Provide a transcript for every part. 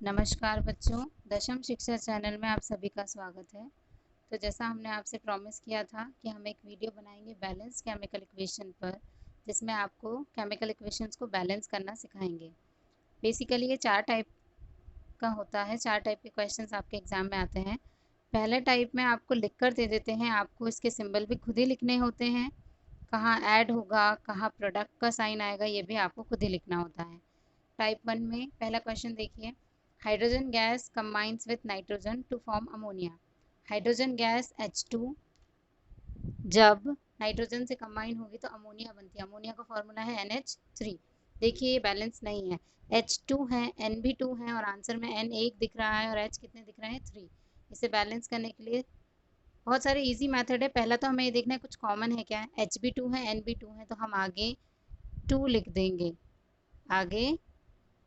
नमस्कार बच्चों, दशम शिक्षा चैनल में आप सभी का स्वागत है। तो जैसा हमने आपसे प्रॉमिस किया था कि हम एक वीडियो बनाएंगे बैलेंस केमिकल इक्वेशन पर, जिसमें आपको केमिकल इक्वेशंस को बैलेंस करना सिखाएंगे। बेसिकली ये 4 टाइप का होता है, 4 टाइप के क्वेश्चंस आपके एग्जाम में आते हैं। पहले टाइप में आपको लिख कर दे देते हैं, आपको इसके सिंबल भी खुद ही लिखने होते हैं, कहाँ ऐड होगा, कहाँ प्रोडक्ट का साइन आएगा, ये भी आपको खुद ही लिखना होता है। टाइप 1 में पहला क्वेश्चन देखिए, hydrogen gas combines with nitrogen to form ammonia. Hydrogen gas H2 जब नाइट्रोजन से कंबाइन होगी तो अमोनिया बनती है। अमोनिया का फॉर्मूला है NH3। देखिए ये बैलेंस नहीं है, H2 है, N भी 2 है और आंसर में N 1 दिख रहा है और H कितने दिख रहे हैं 3। इसे बैलेंस करने के लिए बहुत सारे इजी मेथड है। पहला तो हमें ये देखना है कुछ कॉमन है क्या है। H भी 2 है, N भी 2 है, तो हम आगे 2 लिख देंगे, आगे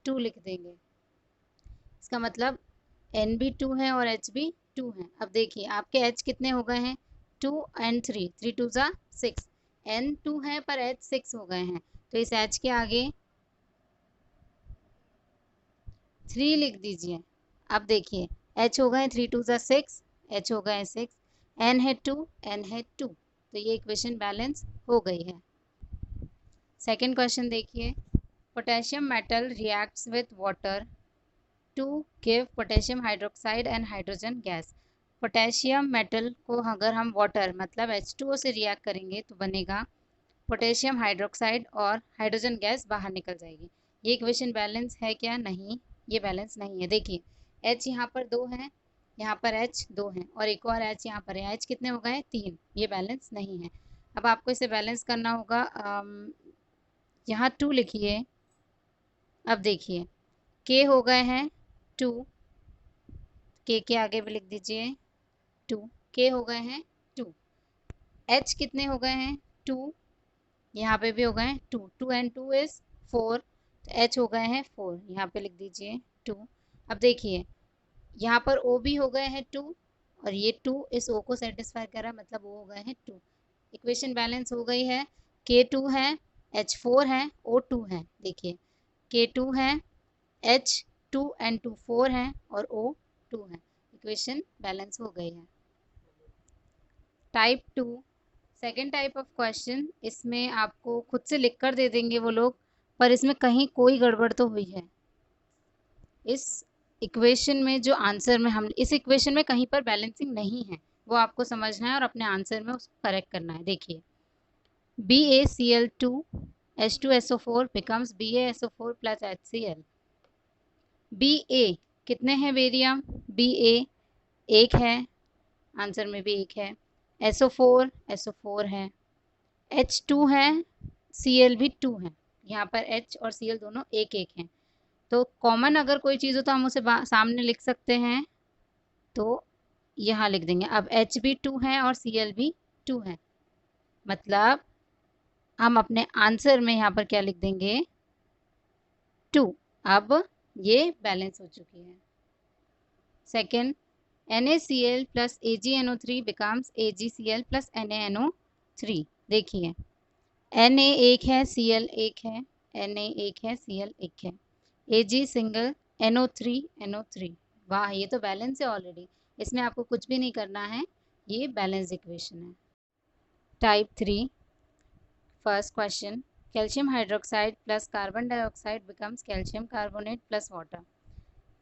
2 लिख देंगे। इसका मतलब N भी 2 है और H भी 2 है। अब देखिए आपके H कितने हो गए हैं 2 and 3, 3 2 जा 6। N 2 है पर H 6 हो गए हैं, तो इस H के आगे 3 लिख दीजिए। अब देखिए H हो गए 3 2 जा 6, H हो गए 6, N है 2, N है 2, तो ये इक्वेशन बैलेंस हो गई है। सेकेंड क्वेश्चन देखिए, potassium metal reacts with water to give potassium hydroxide and hydrogen gas. Potassium metal को अगर हम वाटर मतलब H2O से रिएक्ट करेंगे तो बनेगा पोटेशियम हाइड्रोक्साइड और हाइड्रोजन गैस बाहर निकल जाएगी। ये इक्वेशन बैलेंस है क्या? नहीं, ये बैलेंस नहीं है। देखिए H यहाँ पर 2 है, यहाँ पर H 2 है और एक और H यहाँ पर है। H कितने हो गए 3, ये बैलेंस नहीं है। अब आपको इसे बैलेंस करना होगा। यहाँ 2 लिखिए। अब देखिए K हो गए हैं 2, के आगे भी लिख दीजिए 2, के हो गए हैं 2। H कितने हो गए हैं 2, यहाँ पे भी हो गए हैं 2, 2 and 2 is 4, तो H हो गए हैं 4, यहाँ पे लिख दीजिए 2। अब देखिए यहाँ पर O भी हो गए हैं 2 और ये 2 इस O को सेटिस्फाई कर रहा है, मतलब O हो गए हैं 2। इक्वेशन बैलेंस हो गई है। K2 है, H4 है, O2 है। देखिए K2 है, H2 and 2 4 है और O2 है। इक्वेशन बैलेंस हो गई है। Type 2, second type of question, इसमें आपको खुद से लिख कर दे देंगे वो लोग, पर इसमें कहीं कोई गड़बड़ तो हुई है। इस इक्वेशन में जो आंसर में हम इस इक्वेशन में कहीं पर बैलेंसिंग नहीं है, वो आपको समझना है और अपने आंसर में उसको करेक्ट करना है। देखिए BaCl2 H2SO4 becomes BaSO4 plus HCl। Ba कितने हैं बेरियम? Ba एक है, आंसर में भी एक है। SO4 है, H2 है, Cl भी 2 है। यहाँ पर H और Cl दोनों एक एक हैं, तो कॉमन अगर कोई चीज़ हो तो हम उसे सामने लिख सकते हैं, तो यहाँ लिख देंगे। अब H भी 2 है और Cl भी 2 है, मतलब हम अपने आंसर में यहाँ पर क्या लिख देंगे 2। अब ये बैलेंस हो चुकी है। Second, NaCl plus AgNO3 becomes AgCl plus NaNO3। देखिए Na एक है, Cl एक है, Na एक है, Cl एक है, Ag सिंगल, NO3। वाह, ये तो बैलेंस है ऑलरेडी, इसमें आपको कुछ भी नहीं करना है, ये बैलेंस इक्वेशन है। Type 3, first question, calcium hydroxide plus carbon dioxide becomes calcium carbonate plus water.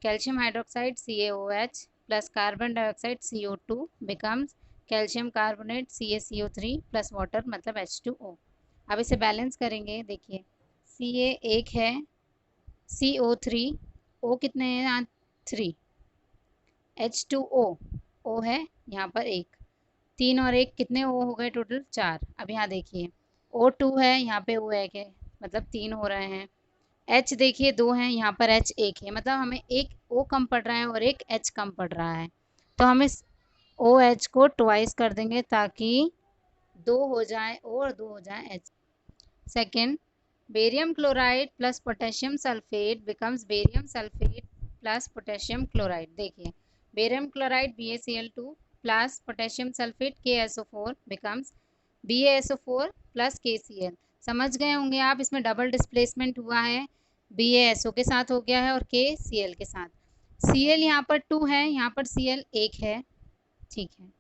Calcium hydroxide CaOH plus carbon dioxide CO2 becomes calcium carbonate CaCO3 plus water मतलब H2O। अब इसे बैलेंस करेंगे। देखिए Ca एक है, CO3, O कितने हैं यहाँ 3, H2O, O है यहाँ पर एक, 3 और 1 कितने O हो गए टोटल 4। अब यहाँ देखिए O2 है, यहाँ पे O एक है, मतलब 3 हो रहे हैं। H देखिए 2 हैं, यहाँ पर H एक है, मतलब हमें एक O कम पड़ रहा है और एक H कम पड़ रहा है, तो हम इस OH को ट्वाइस कर देंगे ताकि 2 हो जाए O और 2 हो जाए H। Second, barium chloride plus potassium sulphate becomes barium sulphate plus potassium chloride. देखिए barium chloride BaCl2 plus potassium sulphate KSO4 becomes BaSO4 plus KCl। समझ गए होंगे आप, इसमें डबल डिस्प्लेसमेंट हुआ है, BaSO के साथ हो गया है और KCl के साथ। Cl यहाँ पर 2 है, यहाँ पर Cl 1 है, ठीक है।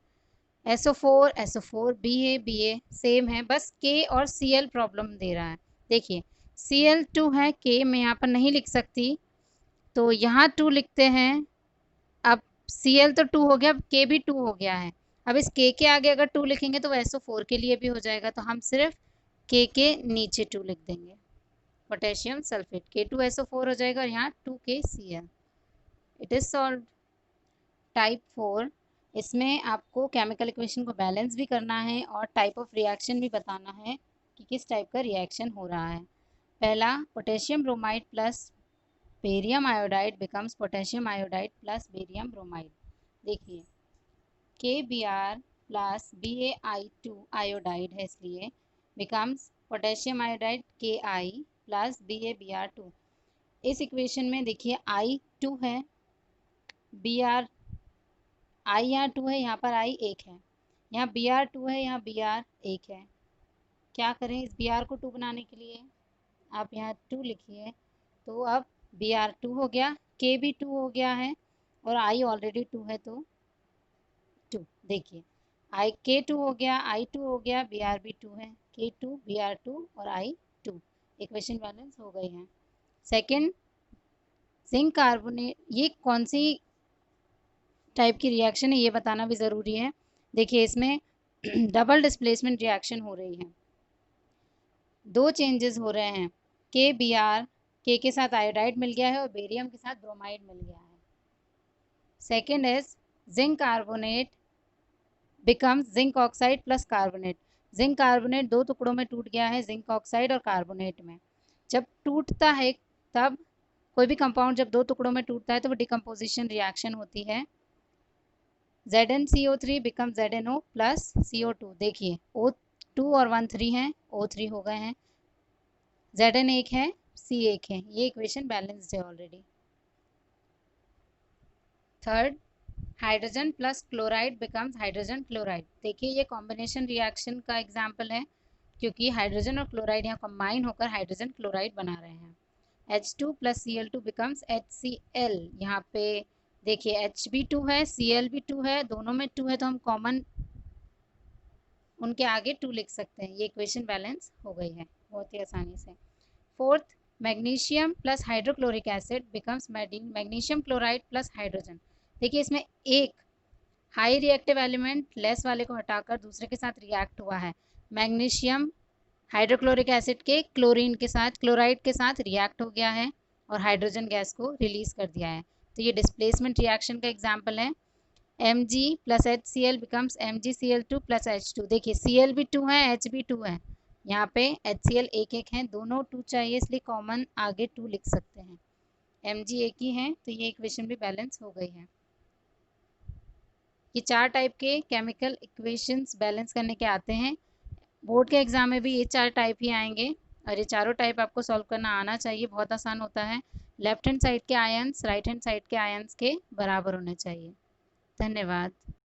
SO4 SO4 BA सेम है, बस K और Cl प्रॉब्लम दे रहा है। देखिए Cl2 है, K मैं यहाँ पर नहीं लिख सकती, तो यहाँ 2 लिखते हैं। अब Cl तो 2 हो गया, अब K भी 2 हो गया है। अब इस K के आगे अगर 2 लिखेंगे तो SO4 के लिए भी हो जाएगा, तो हम सिर्फ K के नीचे 2 लिख देंगे। पोटेशियम सल्फेट K2SO4 हो जाएगा और यहाँ 2KCl। It is solve. Type 4, इसमें आपको केमिकल इक्वेशन को बैलेंस भी करना है और टाइप ऑफ रिएक्शन भी बताना है कि किस टाइप का रिएक्शन हो रहा है। पहला, potassium bromide plus barium iodide becomes potassium iodide plus barium bromide. देखिए KBr प्लस BaI2 आयोडाइड है, इसलिए becomes potassium iodide KI plus BaBr2। इस इक्वेशन में देखिए I 2 है, Br I यहाँ 2 है, यहाँ पर I 1 है, यहाँ Br 2 है, यहाँ Br 1 है। क्या करें इस Br को 2 बनाने के लिए, आप यहाँ 2 लिखिए, तो अब Br 2 हो गया, K भी 2 हो गया है और I ऑलरेडी 2 है, तो 2। देखिए I K 2 हो गया, I 2 हो गया, Br भी 2 है, K 2 Br 2 और I 2, इक्वेशन बैलेंस हो गई है। सेकेंड, जिंक कार्बोनेट, ये कौन सी टाइप की रिएक्शन है ये बताना भी ज़रूरी है। देखिए इसमें डबल डिस्प्लेसमेंट रिएक्शन हो रही है, 2 चेंजेस हो रहे हैं। KBr, K के साथ आयोडाइड मिल गया है और बेरियम के साथ ब्रोमाइड मिल गया है। Second is zinc carbonate becomes zinc oxide plus carbonate. Zinc carbonate 2 टुकड़ों में टूट गया है, जिंक ऑक्साइड और कार्बोनेट में। जब टूटता है, तब कोई भी कंपाउंड जब 2 टुकड़ों में टूटता है तो वो डिकम्पोजिशन रिएक्शन होती है। ZnCO3 become ZnO plus CO2। देखिए O2 और 1 3 हैं, O3 हो गए हैं, Zn 1 है, C 1 है, ये इक्वेशन बैलेंस्ड है already. Third, hydrogen plus chloride becomes hydrogen chloride. देखिए ये कॉम्बिनेशन रिएक्शन का एग्जाम्पल है, क्योंकि हाइड्रोजन और क्लोराइड यहाँ कंबाइन होकर हाइड्रोजन क्लोराइड बना रहे हैं। H2 plus Cl2 becomes HCl। यहाँ पे देखिए H भी 2 है, Cl भी 2 है, दोनों में 2 है, तो हम कॉमन उनके आगे 2 लिख सकते हैं। ये इक्वेशन बैलेंस हो गई है बहुत ही आसानी से। Fourth, magnesium plus hydrochloric acid becomes magnesium chloride plus hydrogen. देखिए इसमें एक हाई रिएक्टिव एलिमेंट लेस वाले को हटाकर दूसरे के साथ रिएक्ट हुआ है। मैग्नीशियम हाइड्रोक्लोरिक एसिड के क्लोरीन के साथ, क्लोराइड के साथ रिएक्ट हो गया है और हाइड्रोजन गैस को रिलीज कर दिया है, तो ये डिस्प्लेसमेंट रिएक्शन का एग्जाम्पल है। Mg plus HCl becomes MgCl2 plus H2। देखिए Cl भी 2 है, H भी 2 है, यहाँ पे HCl 1 1 है, दोनों 2 चाहिए, इसलिए कॉमन आगे 2 लिख सकते हैं। Mg एक ही है, तो ये इक्वेशन भी बैलेंस हो गई है। ये 4 टाइप के केमिकल इक्वेशंस बैलेंस करने के आते हैं। बोर्ड के एग्जाम में भी ये 4 टाइप ही आएंगे और ये चारों टाइप आपको सॉल्व करना आना चाहिए, बहुत आसान होता है। लेफ्ट हैंड साइड के आयंस राइट हैंड साइड के आयंस के बराबर होने चाहिए। धन्यवाद।